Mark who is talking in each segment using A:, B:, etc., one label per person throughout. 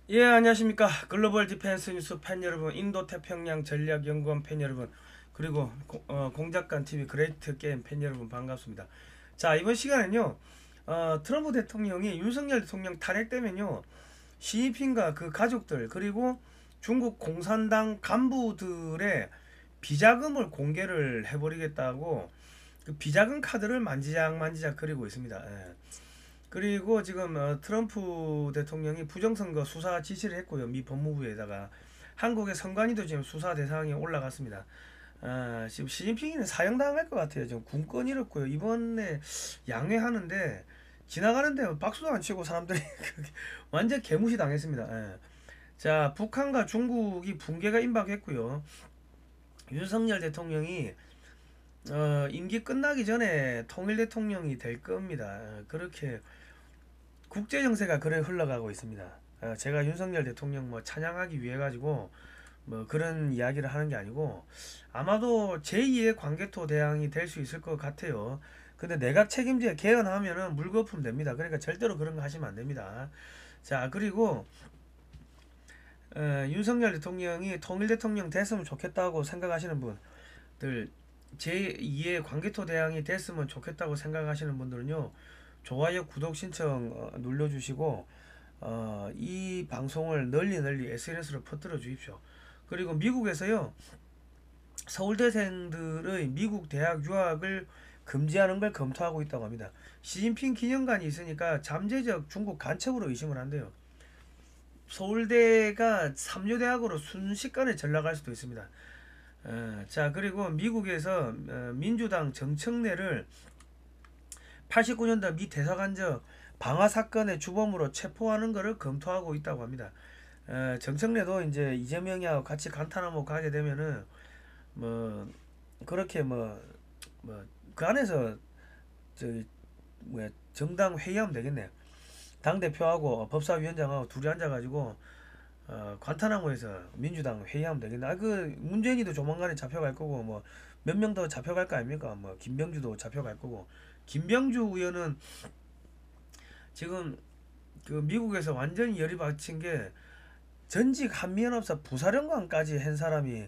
A: 예, 안녕하십니까. 글로벌 디펜스 뉴스 팬 여러분, 인도 태평양 전략연구원 팬 여러분, 그리고 공작관 TV 그레이트 게임 팬 여러분 반갑습니다. 자, 이번 시간은요, 트럼프 대통령이 윤석열 대통령 탄핵되면요, 시진핑과 그 가족들, 그리고 중국 공산당 간부들의 비자금을 공개를 해버리겠다고 그 비자금 카드를 만지작 그리고 있습니다. 예. 그리고 지금 트럼프 대통령이 부정선거 수사 지시를 했고요. 미 법무부에다가 한국의 선관위도 지금 수사 대상에 올라갔습니다. 지금 시진핑이는 사형당할 것 같아요. 지금 군권 잃었고요. 이번에 양회하는데 지나가는데 박수도 안 치고 사람들이 완전 개무시 당했습니다. 예. 자, 북한과 중국이 붕괴가 임박했고요. 윤석열 대통령이 임기 끝나기 전에 통일 대통령이 될 겁니다. 그렇게 국제 정세가 그래 흘러가고 있습니다. 제가 윤석열 대통령 뭐 찬양하기 위해 가지고 뭐 그런 이야기를 하는 게 아니고 아마도 제2의 광개토 대왕이 될 수 있을 것 같아요. 근데 내각 책임제 개헌하면은 물거품 됩니다. 그러니까 절대로 그런 거 하시면 안 됩니다. 자, 그리고 윤석열 대통령이 통일 대통령 됐으면 좋겠다고 생각하시는 분들, 제2의 광개토 대왕이 됐으면 좋겠다고 생각하시는 분들은요, 좋아요, 구독 신청 눌러주시고 이 방송을 널리 SNS로 퍼뜨려 주십시오. 그리고 미국에서요, 서울대생들의 미국 대학 유학을 금지하는 걸 검토하고 있다고 합니다. 시진핑 기념관이 있으니까 잠재적 중국 간첩으로 의심을 한대요. 서울대가 삼류대학으로 순식간에 전락할 수도 있습니다. 자, 그리고 미국에서 민주당 정청래를 89년도 미 대사관저 방화 사건의 주범으로 체포하는 것을 검토하고 있다고 합니다. 정청래도 이제 이재명이하고 같이 간탄하고 가게 되면은 뭐 그렇게 뭐 그 안에서 저기 뭐야 정당 회의하면 되겠네요. 당 대표하고 법사위원장하고 둘이 앉아가지고 관타나모에서 민주당 회의하면 되겠네. 그 문재인이도 조만간에 잡혀갈 거고 뭐 몇 명 더 잡혀갈 거 아닙니까? 뭐 김병주도 잡혀갈 거고 김병주 의원은 지금 그 미국에서 완전히 열이 받친 게 전직 한미연합사 부사령관까지 한 사람이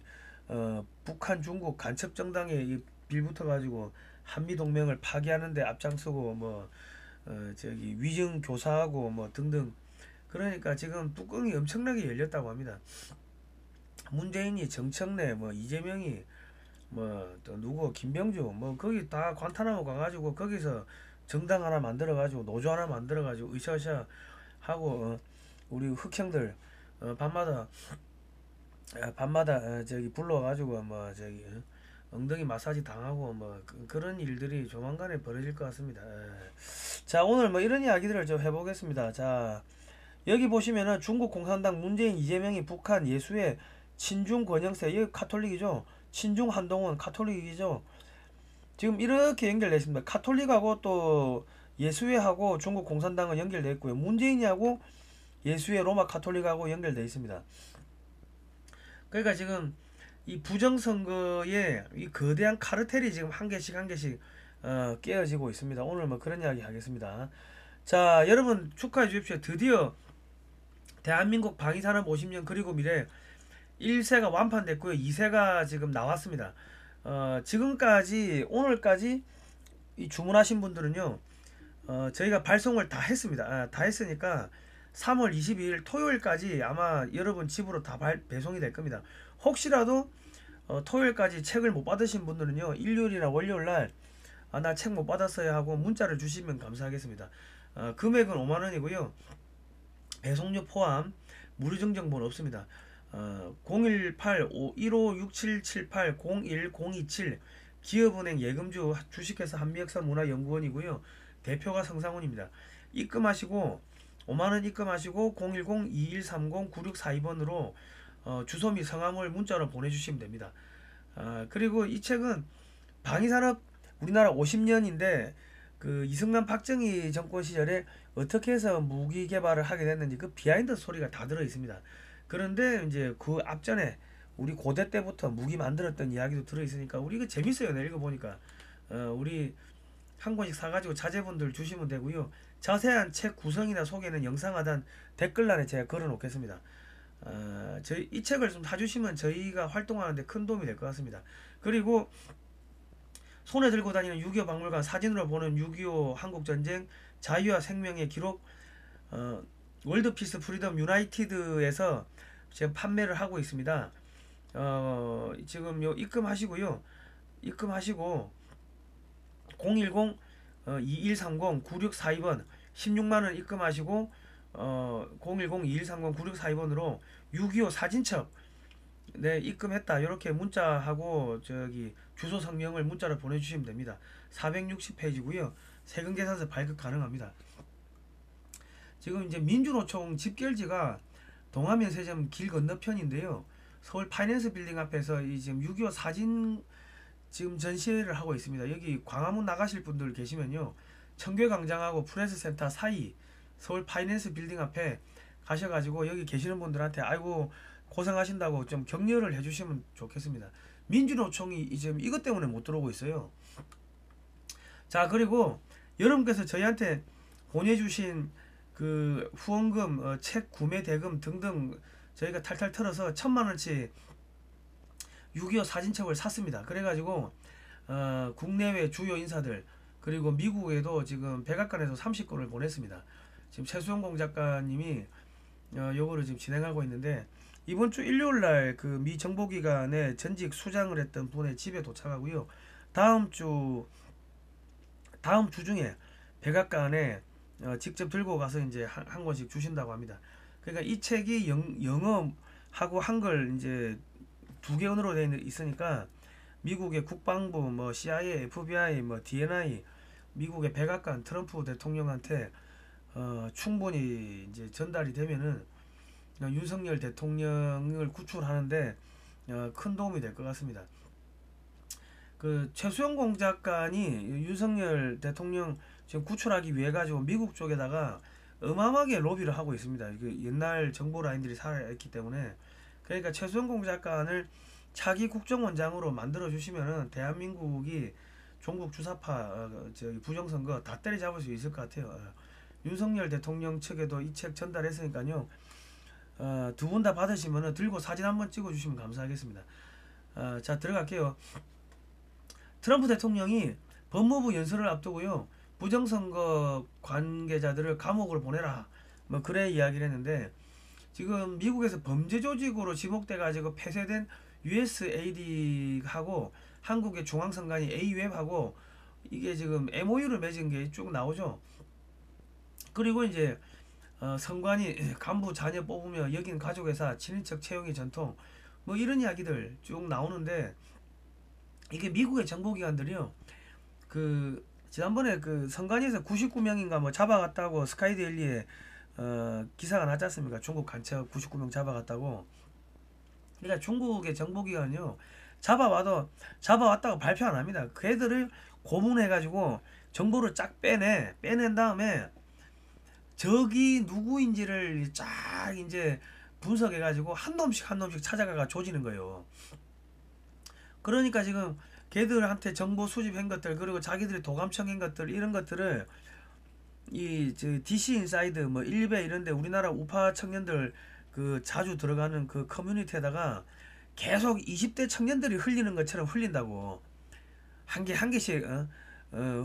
A: 북한 중국 간첩 정당에 빌붙어 가지고 한미 동맹을 파기하는데 앞장서고 뭐 저기 위증 교사하고 뭐 등등. 그러니까 지금 뚜껑이 엄청나게 열렸다고 합니다. 문재인이 정청래 뭐 이재명이 뭐 또 누구 김병주 뭐 거기 다 관타나모 가가지고 거기서 정당 하나 만들어 가지고 노조 하나 만들어 가지고 으쌰으쌰 하고 우리 흑형들 밤마다 저기 불러가지고 뭐 저기 엉덩이 마사지 당하고 뭐 그런 일들이 조만간에 벌어질 것 같습니다. 자, 오늘 뭐 이런 이야기들을 좀 해보겠습니다. 자, 여기 보시면은 중국 공산당 문재인 이재명이 북한 예수의 친중 권영세, 여기 카톨릭이죠. 친중 한동훈 카톨릭이죠. 지금 이렇게 연결되어 있습니다. 카톨릭하고 또 예수회하고 중국 공산당은 연결되어 있고요. 문재인이하고 예수회 로마 카톨릭하고 연결되어 있습니다. 그러니까 지금 이 부정선거에 이 거대한 카르텔이 지금 한 개씩 깨어지고 있습니다. 오늘 뭐 그런 이야기 하겠습니다. 자, 여러분 축하해 주십시오. 드디어 대한민국 방위산업 50년 그리고 미래 1세가 완판됐고요. 2세가 지금 나왔습니다. 지금까지 오늘까지 이 주문하신 분들은요. 저희가 발송을 다 했습니다. 다 했으니까 3월 22일 토요일까지 아마 여러분 집으로 다 배송이 될 겁니다. 혹시라도 토요일까지 책을 못 받으신 분들은요. 일요일이나 월요일날 나 책 못 받았어요 하고 문자를 주시면 감사하겠습니다. 금액은 5만원이고요. 배송료 포함 무료 증정본 없습니다. 018-156778-01027 기업은행 예금주 주식회사 한미역사 문화연구원이고요. 대표가 성상훈입니다. 입금하시고 5만원 입금하시고 010-2130-9642번으로 주소 및 성함을 문자로 보내주시면 됩니다. 그리고 이 책은 방위산업 우리나라 50년인데 그 이승만 박정희 정권 시절에 어떻게 해서 무기 개발을 하게 됐는지 그 비하인드 스토리가 다 들어 있습니다. 그런데 이제 그 앞전에 우리 고대 때부터 무기 만들었던 이야기도 들어 있으니까 우리 이거 재밌어요. 내 읽어보니까 우리 한 권씩 사가지고 자제분들 주시면 되고요. 자세한 책 구성이나 소개는 영상 하단 댓글란에 제가 걸어 놓겠습니다. 이 책을 좀 사주시면 저희가 활동하는데 큰 도움이 될 것 같습니다. 그리고 손에 들고 다니는 6.25 박물관, 사진으로 보는 6.25 한국전쟁 자유와 생명의 기록, 월드 피스 프리덤 유나이티드에서 지금 판매를 하고 있습니다. 지금 입금하시고요. 입금하시고 010 2130 9642번 16만원 입금하시고 010 2130 9642번으로 6.25 사진첩 네 입금했다 이렇게 문자하고 저기 주소 성명을 문자로 보내주시면 됩니다. 460페이지고요. 세금계산서 발급 가능합니다. 지금 이제 민주노총 집결지가 동화면 세점 길 건너편인데요. 서울 파이낸스 빌딩 앞에서 이 지금 6.25 사진 지금 전시회를 하고 있습니다. 여기 광화문 나가실 분들 계시면요. 청계광장하고 프레스센터 사이 서울 파이낸스 빌딩 앞에 가셔가지고 여기 계시는 분들한테 아이고 고생하신다고 좀 격려를 해주시면 좋겠습니다. 민주노총이 지금 이것 때문에 못 들어오고 있어요. 자, 그리고 여러분께서 저희한테 보내주신 그 후원금, 책 구매 대금 등등 저희가 탈탈 털어서 1000만원치 6.25 사진첩을 샀습니다. 그래가지고 국내외 주요 인사들 그리고 미국에도 지금 백악관에서 30건을 보냈습니다. 지금 최수영 작가님이 요거를 지금 진행하고 있는데 이번 주 일요일날 그 미 정보기관에 전직 수장을 했던 분의 집에 도착하고요. 다음 주 중에 백악관에 직접 들고 가서 이제 한 권씩 주신다고 합니다. 그러니까 이 책이 영어하고 한글 이제 두 개 언어로 되어 있으니까 미국의 국방부, 뭐 CIA, FBI, 뭐 DNI, 미국의 백악관, 트럼프 대통령한테 충분히 이제 전달이 되면은 윤석열 대통령을 구출하는데 큰 도움이 될 것 같습니다. 그 최수영 작가니 윤석열 대통령 지금 구출하기 위해 가지고 미국 쪽에다가 어마어마하게 로비를 하고 있습니다. 그 옛날 정보 라인들이 살아있기 때문에 그러니까 최수영 작가를 차기 국정원장으로 만들어 주시면은 대한민국이 종북 주사파 부정선거 다 때려잡을 수 있을 것 같아요. 윤석열 대통령 측에도 이 책 전달했으니까요. 두 분 다 받으시면은 들고 사진 한번 찍어 주시면 감사하겠습니다. 자, 들어갈게요. 트럼프 대통령이 법무부 연설을 앞두고요. 부정선거 관계자들을 감옥으로 보내라. 뭐 그래 이야기를 했는데 지금 미국에서 범죄 조직으로 지목돼 가지고 폐쇄된 USAID하고 한국의 중앙선관위 A웹하고 이게 지금 MOU를 맺은 게 쭉 나오죠. 그리고 이제 선관위 간부 자녀 뽑으며 여긴 가족회사 친인척 채용이 전통 뭐 이런 이야기들 쭉 나오는데 이게 미국의 정보기관들이요. 그 지난번에 그 선관위에서 99명인가 뭐 잡아갔다고 스카이데일리에 기사가 나지 않습니까? 중국 간첩 99명 잡아갔다고. 그러니까 중국의 정보기관은요. 잡아왔다고 발표 안 합니다. 그 애들을 고문해가지고 정보를 쫙 빼낸 다음에 적이 누구인지를 쫙 이제 분석해가지고 한 놈씩 찾아가가 조지는 거예요. 그러니까 지금 걔들한테 정보 수집한 것들 그리고 자기들이 도감청한 것들 이런 것들을 이 DC 인사이드 뭐 일베 이런데 우리나라 우파 청년들 그 자주 들어가는 그 커뮤니티에다가 계속 20대 청년들이 흘리는 것처럼 흘린다고 한 개씩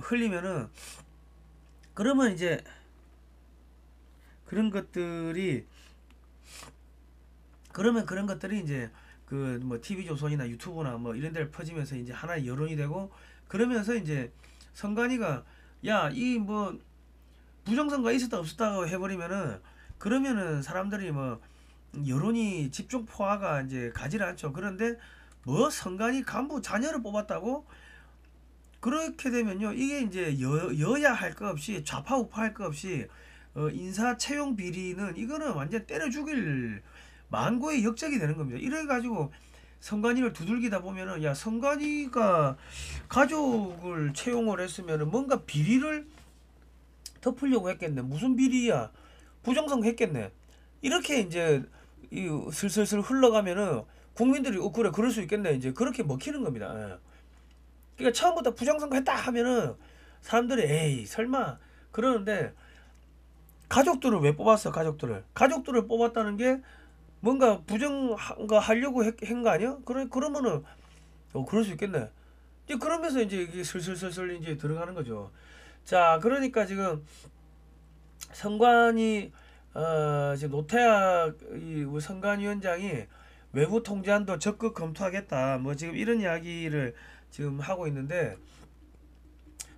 A: 흘리면은 그러면 이제 그런 것들이 이제 그 뭐 TV조선이나 유튜브나 뭐 이런 데를 퍼지면서 이제 하나의 여론이 되고 그러면서 이제 선관위가 야 이 뭐 부정선거 있었다 없었다고 해버리면은 그러면은 사람들이 뭐 여론이 집중 포화가 이제 가지를 않죠. 그런데 뭐 선관위 간부 자녀를 뽑았다고 그렇게 되면요 이게 이제 여야 할 것 없이 좌파 우파 할 것 없이 인사 채용 비리는 이거는 완전 때려 죽일 만고의 역적이 되는 겁니다. 이래 가지고 선관위를 두들기다 보면은 야 선관위가 가족을 채용을 했으면은 뭔가 비리를 덮으려고 했겠네. 무슨 비리야? 부정선거 했겠네. 이렇게 이제 이 슬슬슬 흘러가면은 국민들이 그래 그럴 수 있겠네. 이제 그렇게 먹히는 겁니다. 예. 그러니까 처음부터 부정선거 했다 하면은 사람들이 에이 설마 그러는데 가족들을 왜 뽑았어? 가족들을 뽑았다는 게 뭔가 부정가 하려고 한 거 아니야? 그러면은 그럴 수 있겠네. 이제 그러면서 이제 이게 슬슬슬슬 이제 들어가는 거죠. 자, 그러니까 지금 선관위 지금 노태학 우리 선관위원장이 외부 통제안도 적극 검토하겠다. 뭐 지금 이런 이야기를 지금 하고 있는데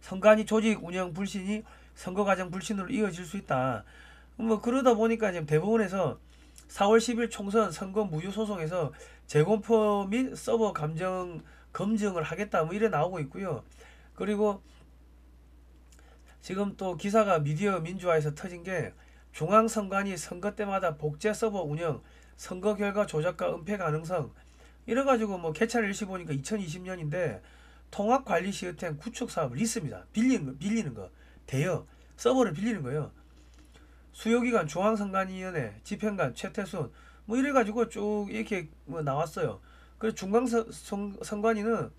A: 선관위 조직 운영 불신이 선거 과정 불신으로 이어질 수 있다. 뭐 그러다 보니까 지금 대법원에서 4월 10일 총선 선거 무효 소송에서 재검표 및 서버 검증을 하겠다. 뭐 이래 나오고 있고요. 그리고 지금 또 기사가 미디어 민주화에서 터진 게 중앙선관위 선거 때마다 복제 서버 운영, 선거 결과 조작과 은폐 가능성 이래가지고 뭐 개찰 일시 보니까 2020년인데 통합관리 시스템 구축 사업 리스입니다. 빌리는 거. 대여 서버를 빌리는 거예요. 수요기관 중앙선관위원회 집행관 최태순 뭐 이래가지고 쭉 이렇게 뭐 나왔어요. 그래서 중앙선관위는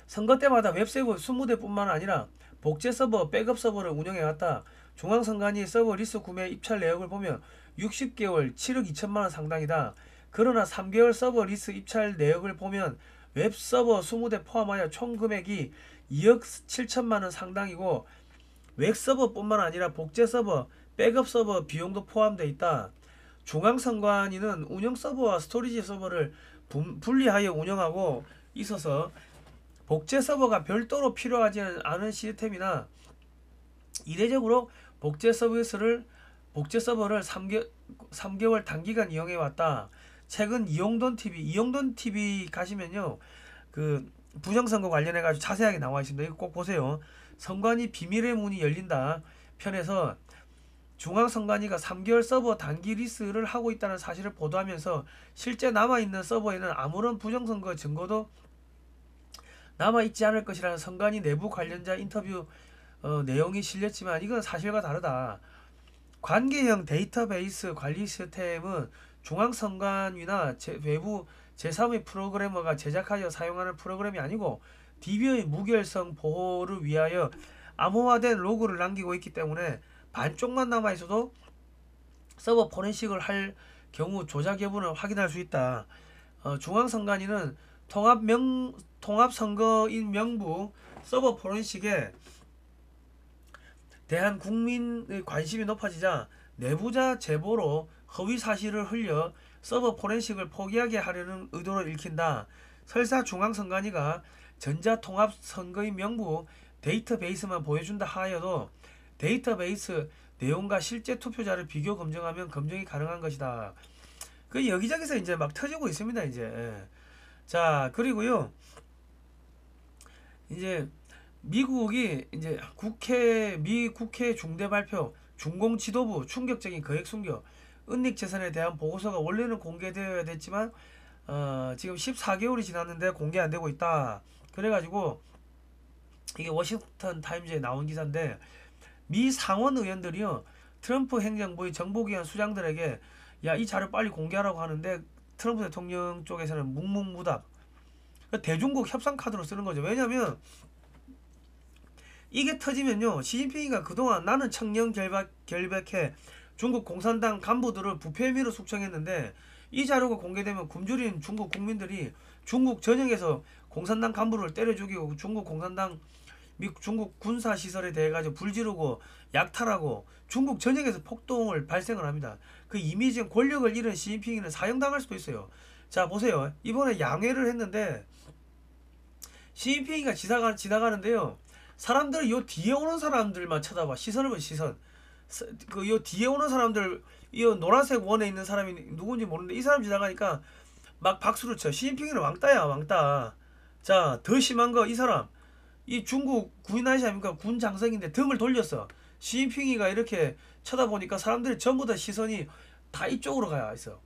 A: 선거 때마다 웹서버 20대뿐만 아니라 복제 서버, 백업 서버를 운영해왔다. 중앙선관위 서버 리스 구매 입찰 내역을 보면 60개월 7억 2천만원 상당이다. 그러나 3개월 서버 리스 입찰 내역을 보면 웹서버 20대 포함하여 총 금액이 2억 7천만원 상당이고 웹서버뿐만 아니라 복제 서버, 백업 서버 비용도 포함되어 있다. 중앙선관위는 운영 서버와 스토리지 서버를 분리하여 운영하고 있어서 복제 서버가 별도로 필요하지 않은 시스템이나 이례적으로 복제 서버를 3개월 단기간 이용해 왔다. 최근 이용돈 TV 가시면요. 그 부정선거 관련해 가지고 자세하게 나와 있습니다. 이거 꼭 보세요. 선관위 비밀의 문이 열린다 편에서 중앙선관위가 3개월 서버 단기 리스를 하고 있다는 사실을 보도하면서 실제 남아있는 서버에는 아무런 부정선거 증거도 남아있지 않을 것이라는 선관위 내부 관련자 인터뷰 내용이 실렸지만 이건 사실과 다르다. 관계형 데이터베이스 관리 시스템은 중앙선관위나 외부 제3의 프로그래머가 제작하여 사용하는 프로그램이 아니고 DB의 무결성 보호를 위하여 암호화된 로그를 남기고 있기 때문에 반쪽만 남아있어도 서버 포렌식을 할 경우 조작 여부는 확인할 수 있다. 중앙선관위는 통합선거인 명부 서버 포렌식에 대한 국민의 관심이 높아지자 내부자 제보로 허위 사실을 흘려 서버 포렌식을 포기하게 하려는 의도로 읽힌다. 설사 중앙선관위가 전자통합선거인 명부 데이터베이스만 보여준다 하여도 데이터베이스 내용과 실제 투표자를 비교 검증하면 검증이 가능한 것이다. 그 여기저기서 이제 막 터지고 있습니다. 이제 자 그리고요 이제 미국이 이제 미 국회 중대 발표 중공 지도부 충격적인 거액 숨겨 은닉 재산에 대한 보고서가 원래는 공개되어야 됐지만 지금 14개월이 지났는데 공개 안 되고 있다. 그래가지고 이게 워싱턴 타임즈에 나온 기사인데 미 상원 의원들이요 트럼프 행정부의 정보기관 수장들에게 야 이 자료 빨리 공개하라고 하는데 트럼프 대통령 쪽에서는 묵묵무답 대중국 협상 카드로 쓰는 거죠. 왜냐면 이게 터지면요 시진핑이가 그동안 나는 청년 결백해 중국 공산당 간부들을 부패 혐의로 숙청했는데 이 자료가 공개되면 굶주린 중국 국민들이 중국 전역에서 공산당 간부를 때려 죽이고 중국 공산당 중국 군사시설에 대해 가지고 불지르고 약탈하고 중국 전역에서 폭동을 발생을 합니다. 그 이미 지금 권력을 잃은 시진핑이는 사형당할 수도 있어요. 자 보세요. 이번에 양회를 했는데 시진핑이가 지나가는데요. 사람들이 요 뒤에 오는 사람들만 쳐다봐. 시선을 봐 시선. 요 뒤에 오는 사람들 이 노란색 원에 있는 사람이 누군지 모르는데 이 사람 지나가니까 막 박수를 쳐. 시진핑이는 왕따야 왕따. 자 더 심한 거 이 사람 이 중국 구인 아저씨 아닙니까? 군 장성인데 등을 돌렸어. 시진핑이가 이렇게 쳐다보니까 사람들이 전부 다 시선이 다 이쪽으로 가 있어.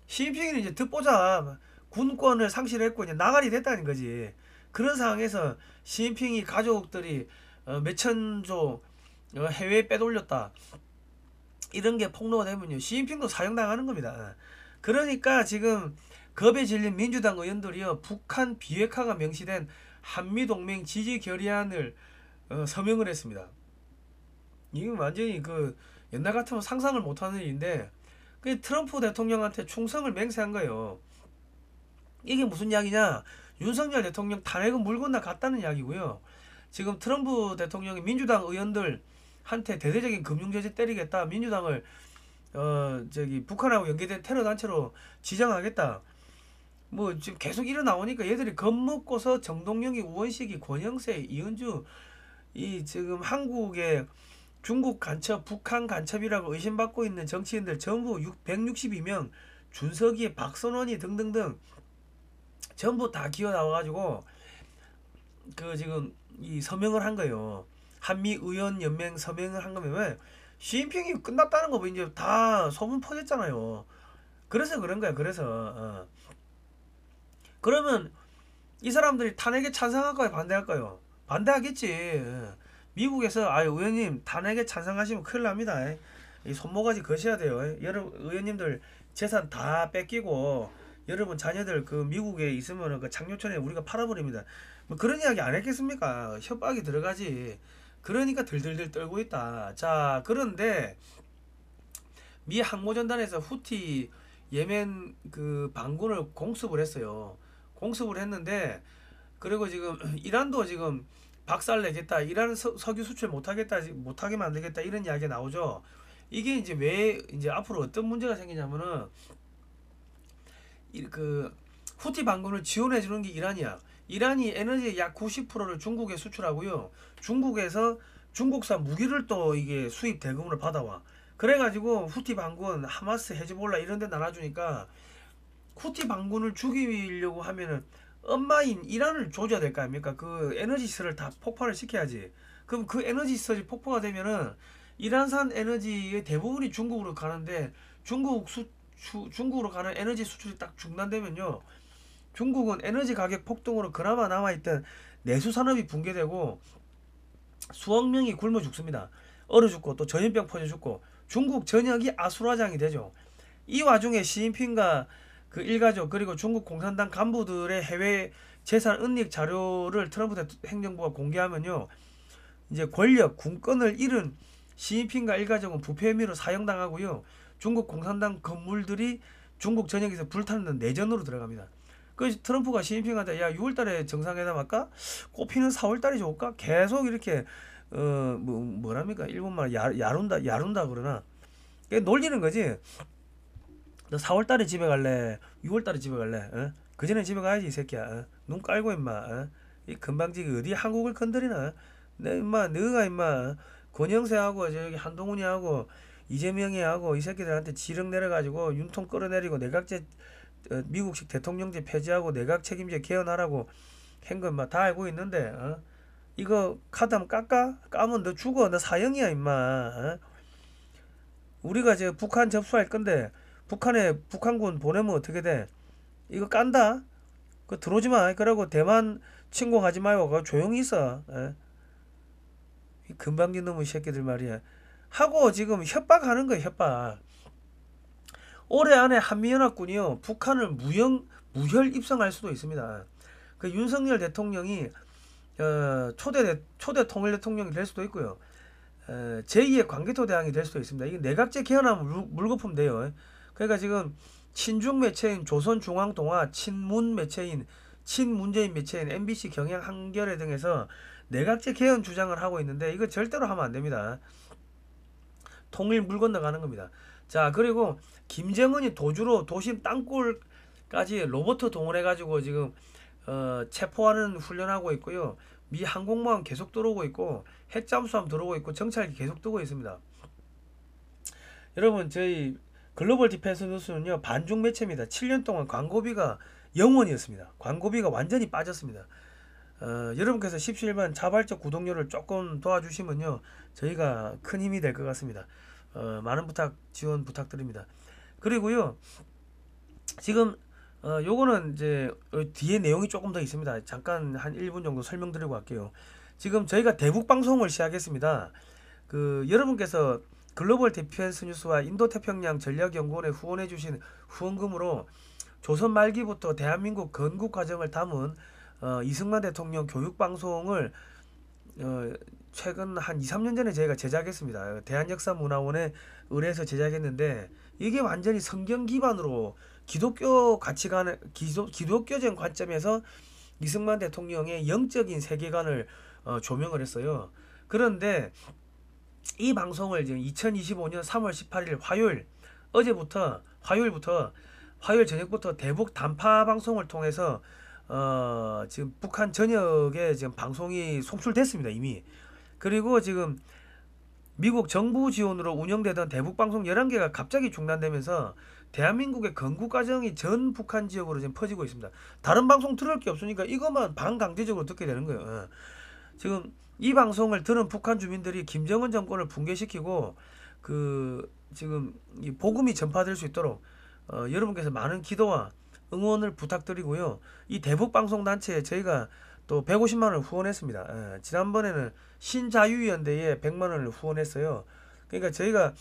A: 시진핑이는 이제 듣보자 군권을 상실했고 이제 나가리 됐다는 거지. 그런 상황에서 시진핑이 가족들이 몇천조 해외에 빼돌렸다. 이런 게 폭로가 되면요. 시진핑도 사형당하는 겁니다. 그러니까 지금 겁에 질린 민주당 의원들이요. 북한 비핵화가 명시된 한미동맹 지지 결의안을 서명을 했습니다. 이게 완전히 그 옛날 같으면 상상을 못하는 일인데 그 트럼프 대통령한테 충성을 맹세한 거예요. 이게 무슨 이야기냐? 윤석열 대통령 탄핵은 물 건너 갔다는 이야기고요. 지금 트럼프 대통령이 민주당 의원들한테 대대적인 금융제재 때리겠다. 민주당을 북한하고 연계된 테러 단체로 지정하겠다. 뭐 지금 계속 일어 나오니까 얘들이 겁먹고서 정동영이, 우원식이, 권영세, 이은주 이 지금 한국의 중국 간첩, 북한 간첩이라고 의심받고 있는 정치인들 전부 162명, 준석이, 박선원이 등등등 전부 다 기어 나와가지고 그 지금 이 서명을 한 거예요. 한미 의원 연맹 서명을 한 거면 왜 시진핑이 끝났다는 거 뭐 이제 다 소문 퍼졌잖아요. 그래서 그런 거야. 그래서 그러면 이 사람들이 탄핵에 찬성할까요? 반대할까요? 반대하겠지. 미국에서 의원님 탄핵에 찬성하시면 큰일 납니다. 이 손모가지 거셔야 돼요. 여러분 의원님들 재산 다 뺏기고 여러분 자녀들 그 미국에 있으면 그 장료촌에 우리가 팔아버립니다. 뭐 그런 이야기 안 했겠습니까? 협박이 들어가지. 그러니까 들들들 떨고 있다. 자, 그런데 미 항모전단에서 후티 예멘 그 반군을 공습을 했어요. 공습을 했는데 그리고 지금 이란도 지금 박살내겠다. 이란 석유 수출 못하게 만들겠다. 이런 이야기가 나오죠. 이게 이제 왜 이제 앞으로 어떤 문제가 생기냐면은 그 후티 반군을 지원해 주는 게 이란이야. 이란이 에너지의 약 90%를 중국에 수출하고요. 중국에서 중국산 무기를 또 이게 수입 대금으로 받아와. 그래가지고 후티 반군, 하마스, 헤즈볼라 이런 데 나눠주니까 후티 반군을 죽이려고 하면은 엄마인 이란을 조져야 될 거 아닙니까? 그 에너지 시설을 다 폭발을 시켜야지. 그럼 그 에너지 시설이 폭파가 되면은 이란산 에너지의 대부분이 중국으로 가는데 중국으로 가는 에너지 수출이 딱 중단되면요. 중국은 에너지 가격 폭등으로 그나마 남아있던 내수 산업이 붕괴되고 수억 명이 굶어 죽습니다. 얼어 죽고 또 전염병 퍼져 죽고 중국 전역이 아수라장이 되죠. 이 와중에 시진핑과 그 일가족 그리고 중국 공산당 간부들의 해외 재산 은닉 자료를 트럼프 행정부가 공개하면요. 이제 권력, 군권을 잃은 시진핑과 일가족은 부패 혐의로 사형당하고요. 중국 공산당 건물들이 중국 전역에서 불타는 내전으로 들어갑니다. 그 트럼프가 시진핑한테 야 6월달에 정상회담 할까? 꽃피는 4월달이 좋을까? 계속 이렇게 뭐랍니까? 일본말 야룬다 그러나 놀리는 거지. 너 4월달에 집에 갈래? 6월달에 집에 갈래? 그 전에 집에 가야지 이 새끼야. 눈 깔고 임마. 이 건방지게 어디 한국을 건드리나? 내 임마 너가 임마 권영세하고 저기 한동훈이하고 이재명이하고 이 새끼들한테 지령 내려가지고 윤통 끌어내리고 내각제 미국식 대통령제 폐지하고 내각 책임제 개헌하라고 한 건 다 알고 있는데 이거 카드 한번 깎아? 까면 너 죽어. 너 사형이야 임마. 우리가 저 북한 접수할 건데 북한에 북한군 보내면 어떻게 돼? 이거 깐다? 그 들어오지 마. 그러고 대만 침공하지 말고 그거 조용히 있어. 이 금방진 놈의 새끼들 말이야. 하고 지금 협박하는 거야 협박. 올해 안에 한미연합군이요 북한을 무혈 입성할 수도 있습니다. 그 윤석열 대통령이 초대 통일 대통령이 될 수도 있고요. 제2의 광개토 대왕이 될 수도 있습니다. 이게 내각제 개헌하면 물거품 돼요. 그러니까 지금 친중 매체인 조선중앙동화, 친문 매체인 친문재인 매체인 MBC, 경향, 한겨레 등에서 내각제 개헌 주장을 하고 있는데 이거 절대로 하면 안 됩니다. 통일 물 건너가는 겁니다. 자, 그리고 김정은이 도주로 도심 땅굴까지 로봇 동원해가지고 지금 체포하는 훈련하고 있고요. 미 항공모함 계속 들어오고 있고 핵잠수함 들어오고 있고 정찰기 계속 뜨고 있습니다. 여러분 저희 글로벌 디펜스 뉴스는요 반중 매체입니다. 7년 동안 광고비가 0원이었습니다. 광고비가 완전히 빠졌습니다. 여러분께서 17만 자발적 구독료를 조금 도와주시면요 저희가 큰 힘이 될 것 같습니다. 많은 지원 부탁드립니다. 그리고요 지금 요거는 이제 뒤에 내용이 조금 더 있습니다. 잠깐 한 1분 정도 설명드리고 갈게요. 지금 저희가 대북 방송을 시작했습니다. 그 여러분께서 글로벌 디펜스 뉴스와 인도태평양 전략연구원에 후원해 주신 후원금으로 조선 말기부터 대한민국 건국 과정을 담은 이승만 대통령 교육 방송을 최근 한 2, 3년 전에 저희가 제작했습니다. 대한역사문화원에 의뢰해서 제작했는데 이게 완전히 성경 기반으로 기독교 가치관, 기독교적 관점에서 이승만 대통령의 영적인 세계관을 조명을 했어요. 그런데 이 방송을 지금 2025년 3월 18일 화요일 저녁부터 대북 단파 방송을 통해서 지금 북한 전역에 지금 방송이 송출됐습니다, 이미. 그리고 지금 미국 정부 지원으로 운영되던 대북 방송 11개가 갑자기 중단되면서 대한민국의 건국 과정이 전 북한 지역으로 지금 퍼지고 있습니다. 다른 방송 들을 게 없으니까 이것만 반강제적으로 듣게 되는 거예요. 지금 이 방송을 들은 북한 주민들이 김정은 정권을 붕괴시키고 지금 이 복음이 전파될 수 있도록 여러분께서 많은 기도와 응원을 부탁드리고요. 이 대북 방송 단체에 저희가 또 150만 원을 후원했습니다. 지난번에는 신자유연대에 100만 원을 후원했어요. 그러니까 저희가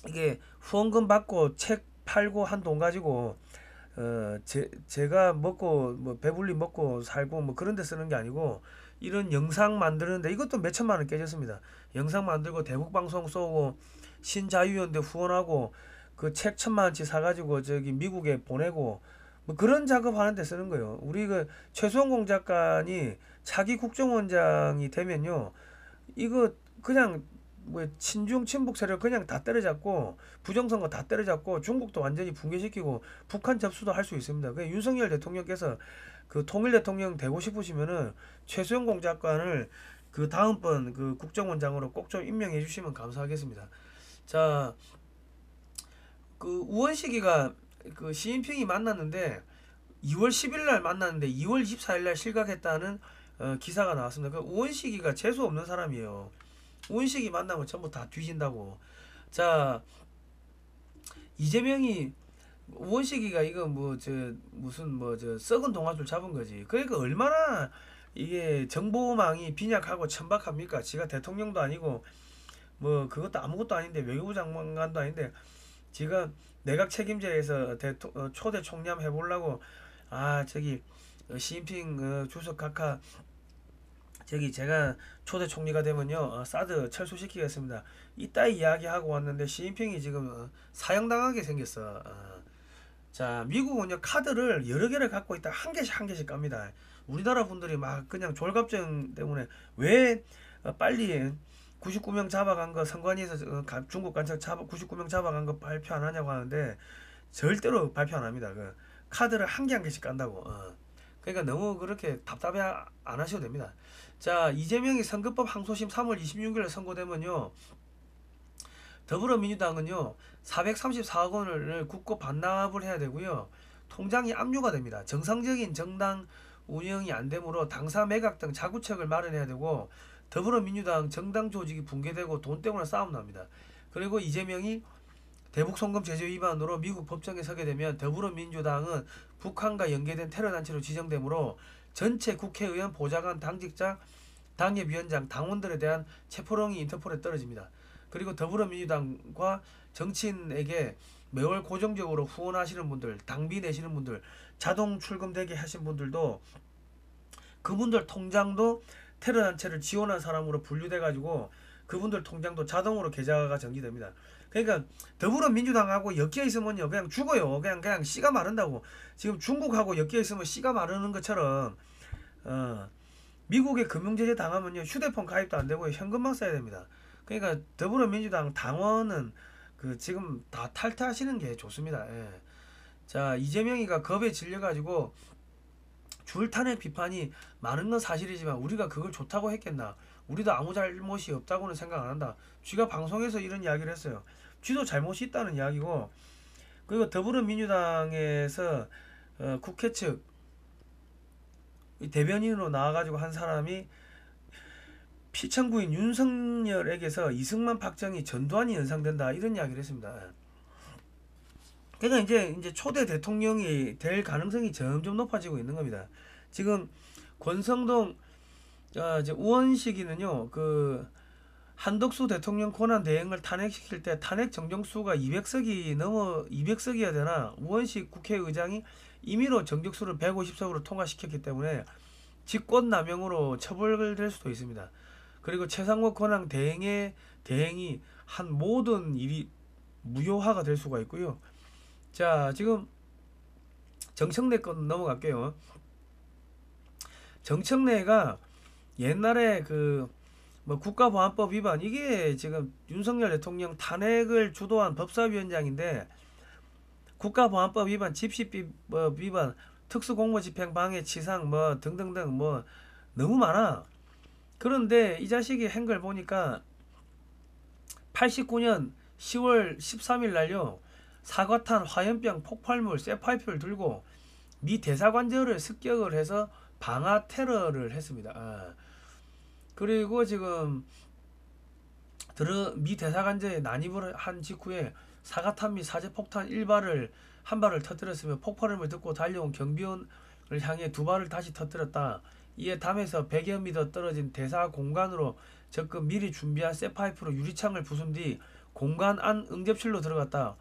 A: 이게 후원금 받고 책 팔고 한 돈 가지고 제가 먹고 뭐 배불리 먹고 살고 뭐 그런 데 쓰는 게 아니고 이런 영상 만드는데 이것도 몇 천만 원 깨졌습니다. 영상 만들고 대북 방송 쏘고 신자유연대 후원하고 그 책 1,000만 원치 사가지고 저기 미국에 보내고 뭐 그런 작업하는 데 쓰는 거예요. 우리 그 최수원 공작관이 차기 국정원장이 되면요, 이거 그냥 뭐 친중 친북 세력 그냥 다 때려잡고 부정선거 다 때려잡고 중국도 완전히 붕괴시키고 북한 접수도 할 수 있습니다. 그 윤석열 대통령께서 그 통일 대통령 되고 싶으시면은 최수영 공작관을 그 다음번 그 국정원장으로 꼭 좀 임명해 주시면 감사하겠습니다. 자, 그 우원식이가 그 시진핑이 만났는데 2월 10일 날 만났는데 2월 24일 날 실각했다는 기사가 나왔습니다. 그 우원식이가 재수 없는 사람이에요. 우원식이 만나면 전부 다 뒤진다고. 자, 이재명이 우원식이가 이거 뭐 저 무슨 뭐 저 썩은 동아줄 잡은 거지. 그러니까 얼마나 이게 정보망이 빈약하고 천박합니까? 지가 대통령도 아니고 뭐 그것도 아무것도 아닌데 외교부 장관도 아닌데 지가 내각 책임자에서 초대 총리함 해보려고 저기 시진핑 주석 각하 저기 제가 초대 총리가 되면요 사드 철수시키겠습니다. 이따 이야기하고 왔는데 시진핑이 지금 사형당하게 생겼어. 자, 미국은요 카드를 여러 개를 갖고 있다 한 개씩 깝니다. 우리나라 분들이 막 그냥 졸갑증 때문에 왜 빨리 99명 잡아간 거 선관위에서 중국 간첩 99명 잡아간 거 발표 안 하냐고 하는데 절대로 발표 안 합니다. 그 카드를 한 개씩 깐다고. 그러니까 너무 그렇게 답답해 안 하셔도 됩니다. 자, 이재명이 선거법 항소심 3월 26일 선고되면요 더불어민주당은요 434억 원을 국고 반납을 해야 되고요 통장이 압류가 됩니다. 정상적인 정당 운영이 안 되므로 당사 매각 등 자구책을 마련해야 되고 더불어민주당 정당 조직이 붕괴되고 돈 때문에 싸움 납니다. 그리고 이재명이 대북송금 제재 위반으로 미국 법정에 서게 되면 더불어민주당은 북한과 연계된 테러단체로 지정되므로 전체 국회의원, 보좌관, 당직자, 당협위원장, 당원들에 대한 체포령이 인터폴에 떨어집니다. 그리고 더불어민주당과 정치인에게 매월 고정적으로 후원하시는 분들, 당비 내시는 분들, 자동 출금되게 하신 분들도 그분들 통장도 테러단체를 지원한 사람으로 분류돼가지고 그분들 통장도 자동으로 계좌가 정지됩니다. 그러니까 더불어민주당하고 엮여 있으면요 그냥 죽어요. 그냥 씨가 마른다고. 지금 중국하고 엮여 있으면 씨가 마르는 것처럼 미국의 금융제재 당하면요 휴대폰 가입도 안 되고 현금만 써야 됩니다. 그러니까 더불어민주당 당원은 그 지금 다 탈퇴하시는 게 좋습니다. 예. 자, 이재명이가 겁에 질려가지고 줄탄핵 비판이 많은 건 사실이지만 우리가 그걸 좋다고 했겠나? 우리도 아무 잘못이 없다고는 생각 안 한다. 쥐가 방송에서 이런 이야기를 했어요. 쥐도 잘못이 있다는 이야기고, 그리고 더불어민주당에서 국회 측 대변인으로 나와가지고 한 사람이 피청구인 윤석열에게서 이승만 박정희 전두환이 연상된다 이런 이야기를 했습니다. 그러니까 이제 초대 대통령이 될 가능성이 점점 높아지고 있는 겁니다. 지금 권성동 우원식이는요 그 한덕수 대통령 권한 대행을 탄핵시킬 때 탄핵 정정수가 200석이어야 되나 우원식 국회의장이 임의로 정정수를 150석으로 통과시켰기 때문에 직권남용으로 처벌될 수도 있습니다. 그리고 최상목 권한 대행이 한 모든 일이 무효화가 될 수가 있고요. 자, 지금 정청래 건 넘어갈게요. 정청래가 옛날에 그 뭐 국가보안법 위반, 이게 지금 윤석열 대통령 탄핵을 주도한 법사위원장인데 국가보안법 위반, 집시법 위반, 특수공무집행 방해, 치상 뭐 등등등 뭐 너무 많아. 그런데 이 자식이 한 걸 보니까 89년 10월 13일 날요, 사과탄, 화염병, 폭발물, 쇠파이프를 들고 미 대사관저를 습격을 해서 방화 테러를 했습니다. 그리고 지금 미 대사관저에 난입을 한 직후에 사과탄 및 사제폭탄 한 발을 터뜨렸으며 폭발음을 듣고 달려온 경비원을 향해 두 발을 다시 터뜨렸다. 이에 담에서 100여 미터 떨어진 대사 공간으로 접근, 미리 준비한 쇠파이프로 유리창을 부순 뒤 공간 안 응접실로 들어갔다.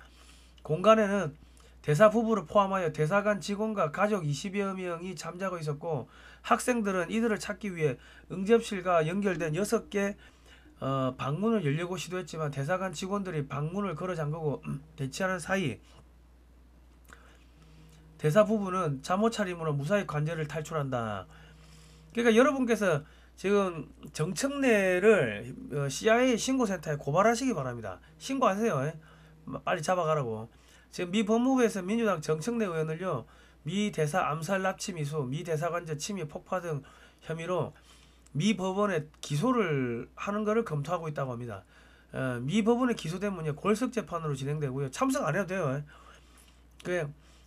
A: 공간에는 대사 부부를 포함하여 대사관 직원과 가족 20여 명이 잠자고 있었고, 학생들은 이들을 찾기 위해 응접실과 연결된 6개 방문을 열려고 시도했지만 대사관 직원들이 방문을 걸어 잠그고 대치하는 사이 대사 부부는 잠옷 차림으로 무사히 관저를 탈출한다. 그러니까 여러분께서 지금 정청래를 CIA 신고센터에 고발하시기 바랍니다. 신고하세요. 빨리 잡아가라고. 지금 미 법무부에서 민주당 정청래 의원을요, 미 대사 암살 납치 미수, 미 대사관저 침입 폭파 등 혐의로 미 법원에 기소를 하는 것을 검토하고 있다고 합니다. 미 법원에 기소되면 골석 재판으로 진행되고요. 참석 안 해도 돼요.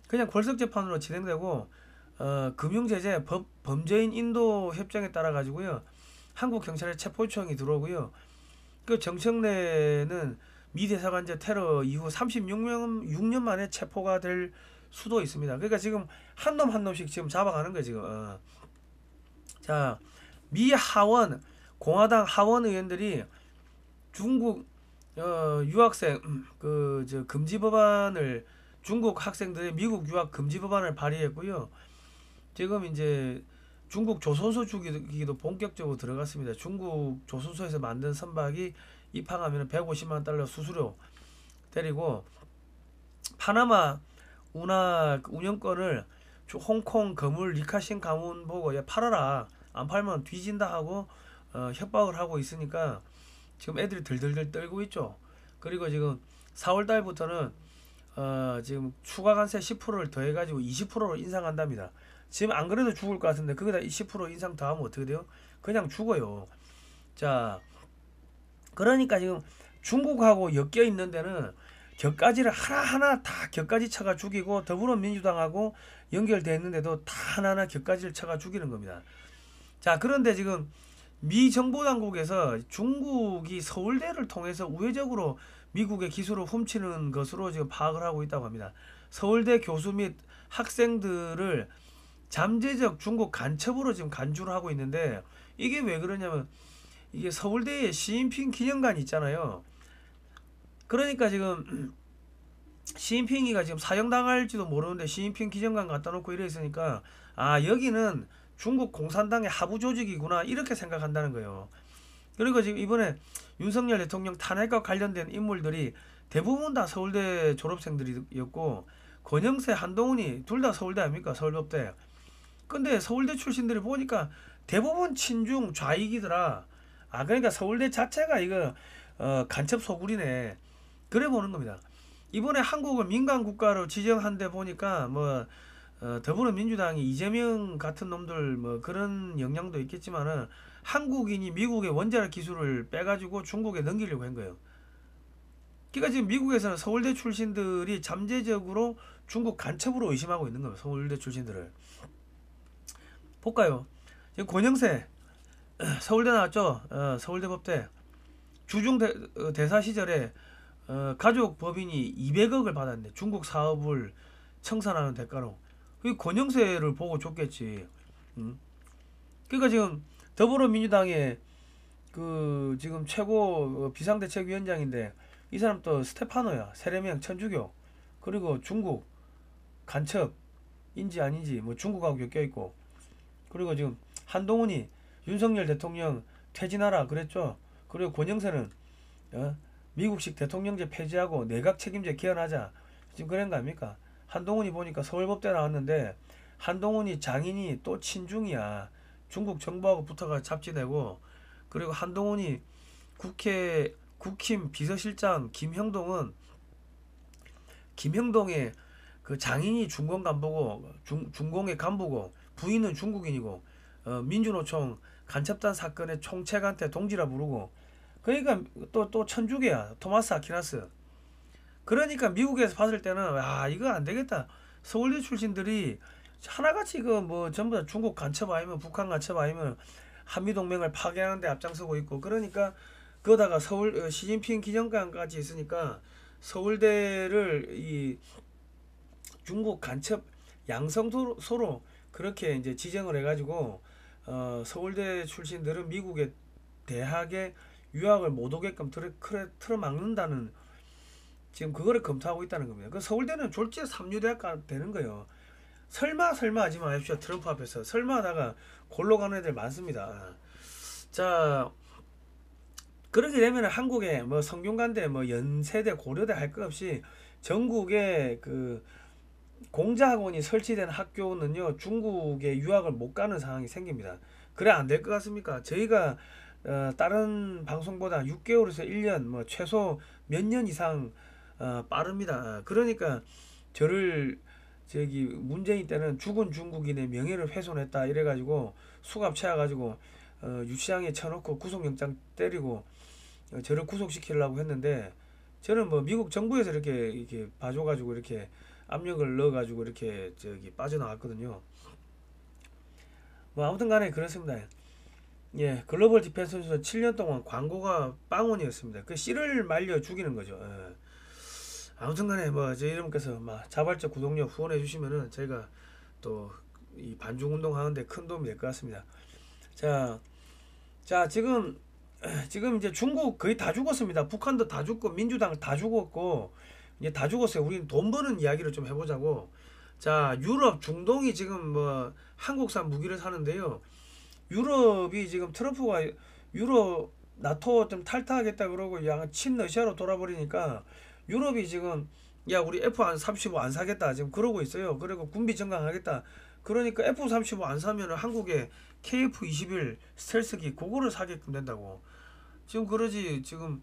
A: 그냥 골석 재판으로 진행되고, 금융제재 범죄인 인도 협정에 따라 가지고요, 한국 경찰에 체포 요청이 들어오고요. 그 정청래는 미 대사관제 테러 이후 36년 만에 체포가 될 수도 있습니다. 그러니까 지금 한 놈 한 놈씩 지금 잡아가는 거예요, 지금. 자, 미 하원, 공화당 하원 의원들이 중국 유학생 금지 법안을, 중국 학생들의 미국 유학 금지 법안을 발의했고요. 지금 이제 중국 조선소 주기도 본격적으로 들어갔습니다. 중국 조선소에서 만든 선박이 입항하면 150만 달러 수수료 때리고, 파나마 운하 운영권을 홍콩 거물 리카신 가문 보고 팔아라, 안 팔면 뒤진다 하고 협박을 하고 있으니까 지금 애들이 들들들 떨고 있죠. 그리고 지금 4월 달부터는 지금 추가 관세 10%를 더해가지고 20%로 인상한답니다. 지금 안 그래도 죽을 것 같은데 거기다 10% 인상 더하면 어떻게 돼요? 그냥 죽어요. 자, 그러니까 지금 중국하고 엮여 있는 데는 격가지를 하나하나 다 격가지 쳐가 죽이고, 더불어민주당하고 연결되어 있는데도 다 하나하나 격가지를 쳐가 죽이는 겁니다. 자, 그런데 지금 미 정보당국에서 중국이 서울대를 통해서 우회적으로 미국의 기술을 훔치는 것으로 지금 파악을 하고 있다고 합니다. 서울대 교수 및 학생들을 잠재적 중국 간첩으로 지금 간주를 하고 있는데, 이게 왜 그러냐면 이게 서울대에 시진핑 기념관이 있잖아요. 그러니까 지금 시진핑이가 지금 사형당할지도 모르는데 시진핑 기념관 갖다 놓고 이래 있으니까, 여기는 중국 공산당의 하부 조직이구나, 이렇게 생각한다는 거예요. 그리고 지금 이번에 윤석열 대통령 탄핵과 관련된 인물들이 대부분 다 서울대 졸업생들이었고, 권영세, 한동훈이 둘 다 서울대 아닙니까? 서울법대. 근데 서울대 출신들이 보니까 대부분 친중 좌익이더라. 그러니까 서울대 자체가 이거 간첩 소굴이네, 그래 보는 겁니다. 이번에 한국을 민간 국가로 지정한 데 보니까 더불어민주당이 이재명 같은 놈들 그런 영향도 있겠지만은, 한국인이 미국의 원자력 기술을 빼가지고 중국에 넘기려고 한 거예요. 그러니까 지금 미국에서는 서울대 출신들이 잠재적으로 중국 간첩으로 의심하고 있는 거예요. 서울대 출신들을. 볼까요? 지금 권영세 서울대 나왔죠. 서울대 법대 주중 대사 시절에 가족 법인이 200억을 받았는데 중국 사업을 청산하는 대가로. 그 권영세를 보고 줬겠지. 그러니까 지금 더불어민주당의 지금 최고 비상대책위원장인데, 이 사람 또 스테파노야. 세례명 천주교. 그리고 중국 간첩인지 아닌지 중국하고 엮여 있고. 그리고 지금 한동훈이 윤석열 대통령 퇴진하라 그랬죠. 그리고 권영세는 미국식 대통령제 폐지하고 내각 책임제 개헌하자. 지금 그런 거 아닙니까? 한동훈이 보니까 서울법대 나왔는데 한동훈이 장인이 또 친중이야. 중국 정부하고 붙어가 잡지내고, 그리고 한동훈이 국힘 비서실장 김형동의 그 장인이 중공 간부고 중공의 간부고 부인은 중국인이고 민주노총 간첩단 사건의 총책한테 동지라 부르고, 그러니까 또 천주교야. 토마스 아퀴나스. 그러니까 미국에서 봤을 때는 이거 안 되겠다. 서울대 출신들이 하나같이 그 뭐 전부 다 중국 간첩 아니면 북한 간첩 아니면 한미 동맹을 파괴하는 데 앞장서고 있고, 그러니까 그러다가 서울 시진핑 기념관까지 있으니까 서울대를 이 중국 간첩 양성소로 그렇게 이제 지정을 해가지고 서울대 출신들은 미국의 대학에 유학을 못 오게끔 틀어막는다는, 지금 그거를 검토하고 있다는 겁니다. 그 서울대는 졸지에 삼류대학가 되는 거예요. 설마 하지 마십시오. 트럼프 앞에서 설마 하다가 골로 가는 애들 많습니다. 자, 그렇게 되면 한국에 뭐 성균관대 뭐 연세대 고려대 할 것 없이 전국에 그 공자학원이 설치된 학교는요 중국에 유학을 못 가는 상황이 생깁니다. 그래 안 될 것 같습니까? 저희가 다른 방송보다 6개월에서 1년 뭐 최소 몇 년 이상 빠릅니다. 그러니까 저를 문재인 때는 죽은 중국인의 명예를 훼손했다 이래가지고 수갑 채워가지고 유치장에 쳐놓고 구속영장 때리고 저를 구속시키려고 했는데, 저는 뭐 미국 정부에서 이렇게 봐줘가지고 이렇게 압력을 넣어가지고 이렇게 빠져나왔거든요. 뭐 아무튼 간에 그렇습니다. 예, 글로벌 디펜스에서 7년 동안 광고가 빵원이었습니다. 그 씨를 말려 죽이는 거죠. 예. 아무튼 간에 뭐 저희 여러분께서 자발적 구독료 후원해 주시면은 저희가 또 이 반중 운동 하는데 큰 도움이 될 것 같습니다. 자, 지금 이제 중국 거의 다 죽었습니다. 북한도 다 죽고 민주당 다 죽었고 이제 다 죽었어요. 우리는 돈 버는 이야기를 좀 해보자고. 자, 유럽 중동이 지금 뭐 한국산 무기를 사는데요. 유럽이 지금 트럼프가 유럽 나토 좀 탈퇴하겠다 그러고 양 친러시아로 돌아버리니까 유럽이 지금 우리 F-35 안 사겠다 지금 그러고 있어요. 그리고 군비 증강하겠다. 그러니까 F-35 안 사면은 한국에 KF-21 스텔스기 그거를 사게끔 된다고. 지금 그러지. 지금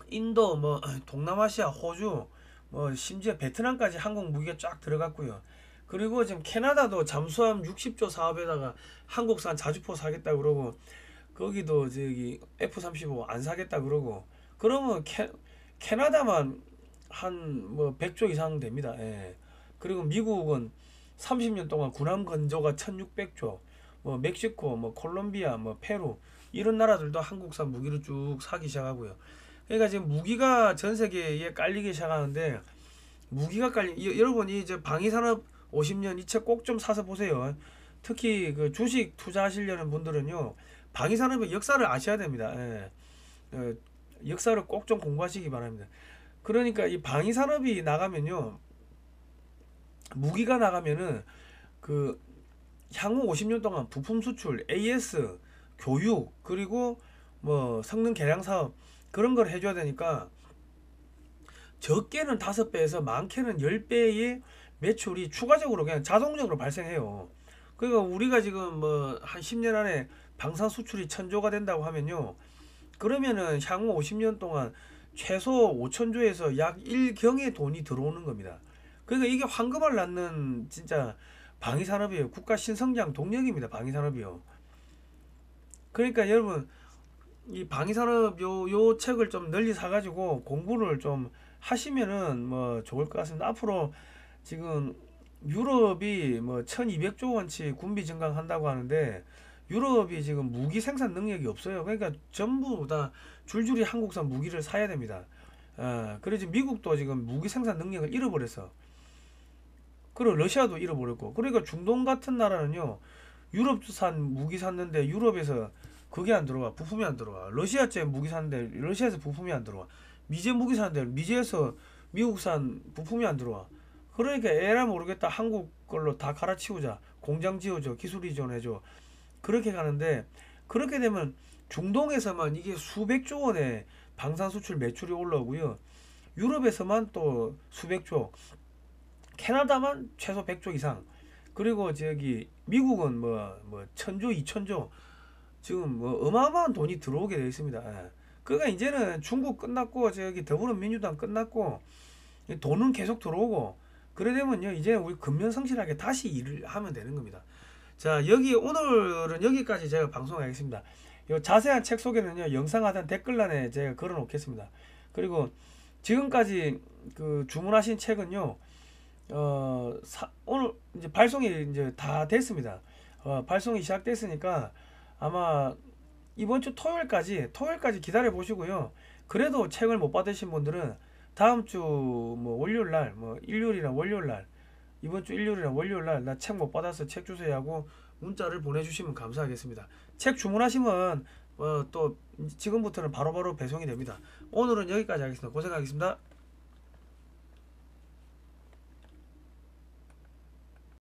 A: 인도 뭐 동남아시아 호주 뭐 심지어 베트남까지 한국 무기가 쫙 들어갔고요. 그리고 지금 캐나다도 잠수함 60조 사업에다가 한국산 자주포 사겠다 그러고, 거기도 F-35 안 사겠다 그러고, 그러면 캐나다만 한 뭐 100조 이상 됩니다. 예. 그리고 미국은 30년 동안 군함 건조가 1600조, 뭐 멕시코, 뭐 콜롬비아, 뭐 페루 이런 나라들도 한국산 무기를 쭉 사기 시작하고요. 그러니까 지금 무기가 전 세계에 깔리기 시작하는데, 무기가 여러분이 이제 방위산업 50년 이 책 꼭 좀 사서 보세요. 특히 그 주식 투자하시려는 분들은요 방위산업의 역사를 아셔야 됩니다. 예. 역사를 꼭 좀 공부하시기 바랍니다. 그러니까 이 방위산업이 나가면요, 무기가 나가면은 그 향후 50년 동안 부품 수출, AS, 교육, 그리고 뭐 성능 개량 사업 그런 걸 해줘야 되니까 적게는 5배에서 많게는 10배의 매출이 추가적으로 그냥 자동적으로 발생해요. 그러니까 우리가 지금 뭐 한 10년 안에 방산 수출이 1000조가 된다고 하면요, 그러면은 향후 50년 동안 최소 5000조에서 약 1경의 돈이 들어오는 겁니다. 그러니까 이게 황금알 낳는 진짜 방위산업이에요. 국가 신성장 동력입니다. 방위산업이요. 그러니까 여러분 이 방위산업 요 책을 좀 널리 사가지고 공부를 좀 하시면은 뭐 좋을 것 같습니다. 앞으로 지금 유럽이 뭐 1200조 원치 군비 증강한다고 하는데, 유럽이 지금 무기 생산 능력이 없어요. 그러니까 전부 다 줄줄이 한국산 무기를 사야 됩니다. 그래서 미국도 지금 무기 생산 능력을 잃어버렸어. 그리고 러시아도 잃어버렸고, 그러니까 중동 같은 나라는요 유럽산 무기 샀는데 유럽에서 그게 안 들어와, 부품이 안 들어와. 러시아제 무기 샀는데 러시아에서 부품이 안 들어와. 미제 무기 샀는데 미제에서 미국산 부품이 안 들어와. 그러니까 에라 모르겠다, 한국 걸로 다 갈아치우자, 공장 지어줘, 기술 이전해줘, 그렇게 가는데, 그렇게 되면 중동에서만 이게 수백조 원의 방산수출 매출이 올라오고요. 유럽에서만 또 수백조, 캐나다만 최소 100조 이상, 그리고 저기 미국은 뭐 천조, 이천조, 지금 뭐 어마어마한 돈이 들어오게 되어 있습니다. 예. 그러니까 이제는 중국 끝났고 저기 더불어민주당 끝났고 돈은 계속 들어오고 그래 되면요 이제 우리 근면성실하게 다시 일을 하면 되는 겁니다. 자, 여기 오늘은 여기까지 제가 방송하겠습니다. 요 자세한 책 소개는요 영상 하단 댓글란에 제가 걸어 놓겠습니다. 그리고 지금까지 그 주문하신 책은요 오늘 이제 발송이 이제 다 됐습니다. 발송이 시작됐으니까 아마 이번 주 토요일까지 기다려 보시고요. 그래도 책을 못 받으신 분들은 다음 주 뭐 월요일 날, 뭐 일요일이나 월요일 날, 이번 주 일요일이나 월요일 날 나 책 못 받아서 책 주세요 하고 문자를 보내주시면 감사하겠습니다. 책 주문하시면 또 지금부터는 바로바로 배송이 됩니다. 오늘은 여기까지 하겠습니다. 고생하겠습니다.